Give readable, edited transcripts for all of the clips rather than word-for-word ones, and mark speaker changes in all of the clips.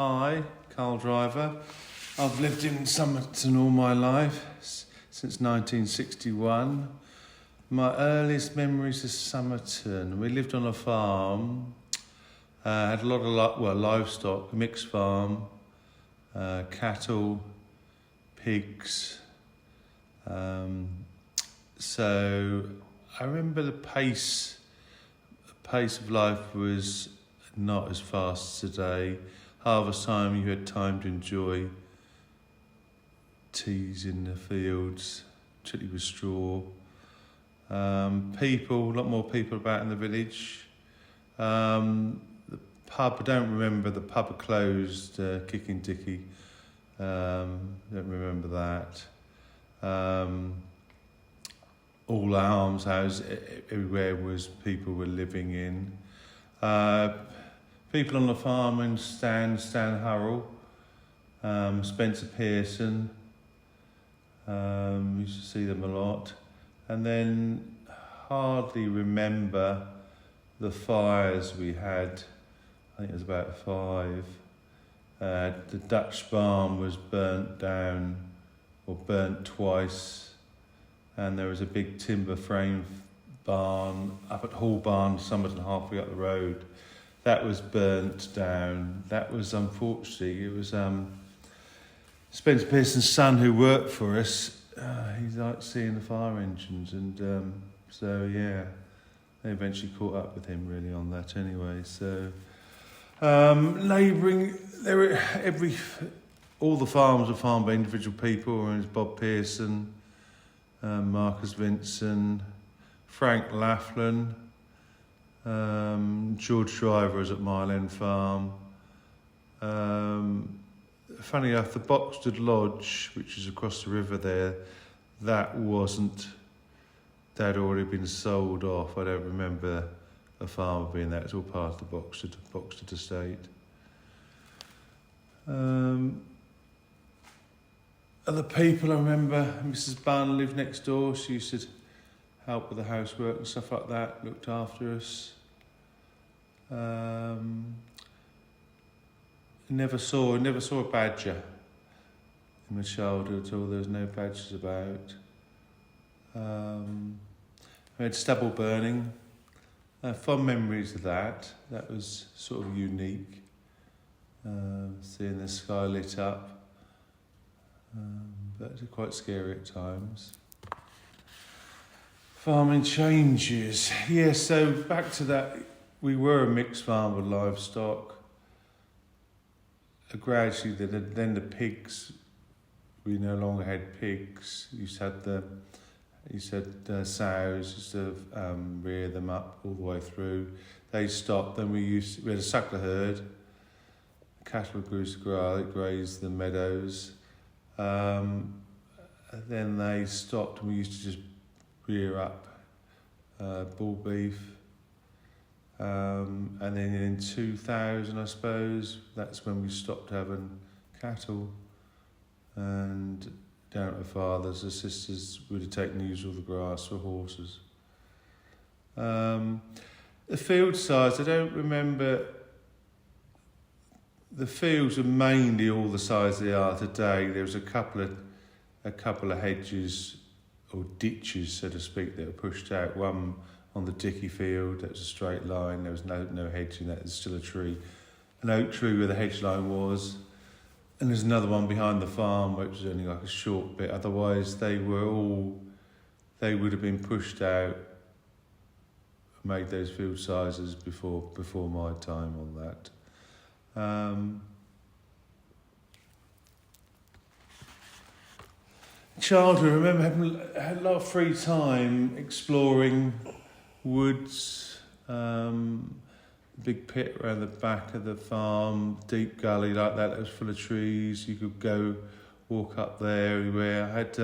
Speaker 1: Hi, Carl Driver. I've lived in Somerton all my life, since 1961. My earliest memories of Somerton, we lived on a farm, had a lot of livestock, a mixed farm, cattle, pigs. So I remember the pace of life was not as fast as today. Harvest time, you had time to enjoy teas in the fields, particularly with straw. A lot more people about in the village. The pub, I don't remember, the pub closed, Kicking Dicky. Don't remember that. All the almshouses, everywhere was people were living in. People on the farm and Stan Hurrell, Spencer Pearson, used to see them a lot. And then hardly remember the fires we had. I think it was about 5. The Dutch barn was burnt down, or burnt twice. And there was a big timber frame barn up at Hall Barn, Somerton, halfway up the road. That was burnt down. That was, unfortunately, it was Spencer Pearson's son who worked for us. He liked seeing the fire engines, and so yeah, they eventually caught up with him really on that anyway. So labouring, all the farms were farmed by individual people. And it was Bob Pearson, Marcus Vinson, Frank Laughlin. George Driver was at Mile End Farm. Funny enough, the Boxted Lodge, which is across the river there, that had already been sold off. I don't remember a farmer being there. It's all part of the Boxted estate. Other people, I remember Mrs. Bunn lived next door. She used to help with the housework and stuff like that, looked after us. Never saw a badger in my childhood at all. There was no badgers about. We had stubble burning. Fond memories of that. That was sort of unique. Seeing the sky lit up. But it was quite scary at times. Farming changes. Yeah, so back to that, we were a mixed farm with livestock. Gradually, then the pigs, we no longer had pigs. You said sows, used to rear them up all the way through. They stopped. Then we had a suckler herd. Cattle grew to graze the meadows. Then they stopped, and we used to just rear up bull beef. And then in 2000, I suppose, that's when we stopped having cattle. And down at my father's, the sisters would have taken the use of the grass for horses. The field size, I don't remember. The fields are mainly all the size they are today. There was a couple of hedges or ditches, so to speak, that were pushed out. One on the Dicky field, that was a straight line. There was no hedge in that. There's still a tree, an oak tree where the hedge line was. And there's another one behind the farm, which was only like a short bit. Otherwise, they would have been pushed out, made those field sizes before my time on that. Childhood, I remember had a lot of free time exploring woods, big pit around the back of the farm, deep gully like that was full of trees. You could go walk up there everywhere. I had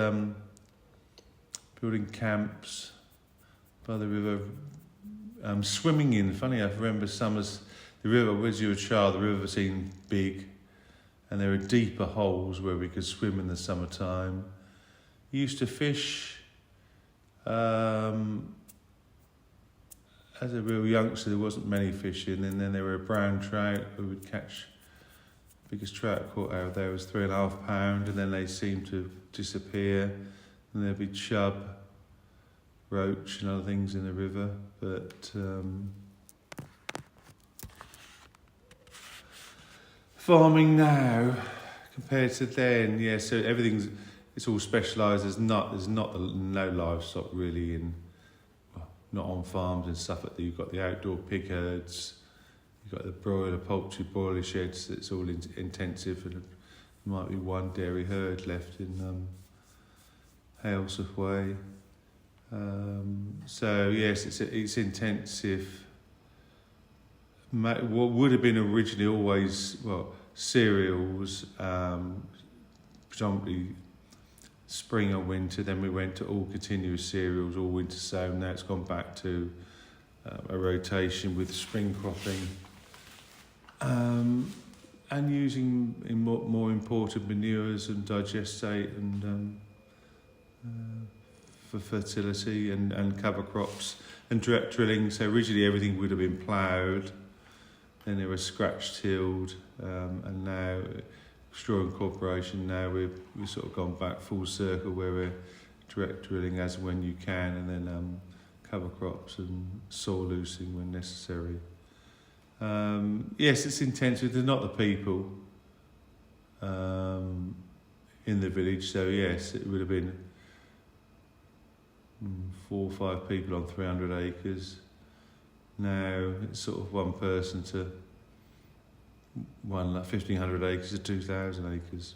Speaker 1: building camps by the river, swimming in. Funny, I remember summers. The river, as you were a child, the river seemed big, and there were deeper holes where we could swim in the summertime. Used to fish. As a real youngster, there wasn't many fishing, and then there were brown trout we would catch biggest trout I caught out there was £3.5, and then they seem to disappear, and there'd be chub, roach and other things in the river. But farming now compared to then, yeah, so it's all specialised. There's no livestock really not on farms in Suffolk. You've got the outdoor pig herds, you've got the poultry broiler sheds. It's all intensive, and there might be one dairy herd left in Halesworth Way. So yes, it's intensive. What would have been originally always cereals, predominantly spring or winter. Then we went to all continuous cereals, all winter sown. Now it's gone back to a rotation with spring cropping, and using more imported manures and digestate and for fertility and cover crops and direct drilling. So originally everything would have been ploughed, then they were scratch tilled, and now straw incorporation. Now we've sort of gone back full circle where we're direct drilling as and when you can, and then cover crops and soil loosing when necessary. Yes, it's intensive. There's not the people in the village, so yes, it would have been 4 or 5 people on 300 acres. Now it's sort of one person to 1,500 acres to 2,000 acres.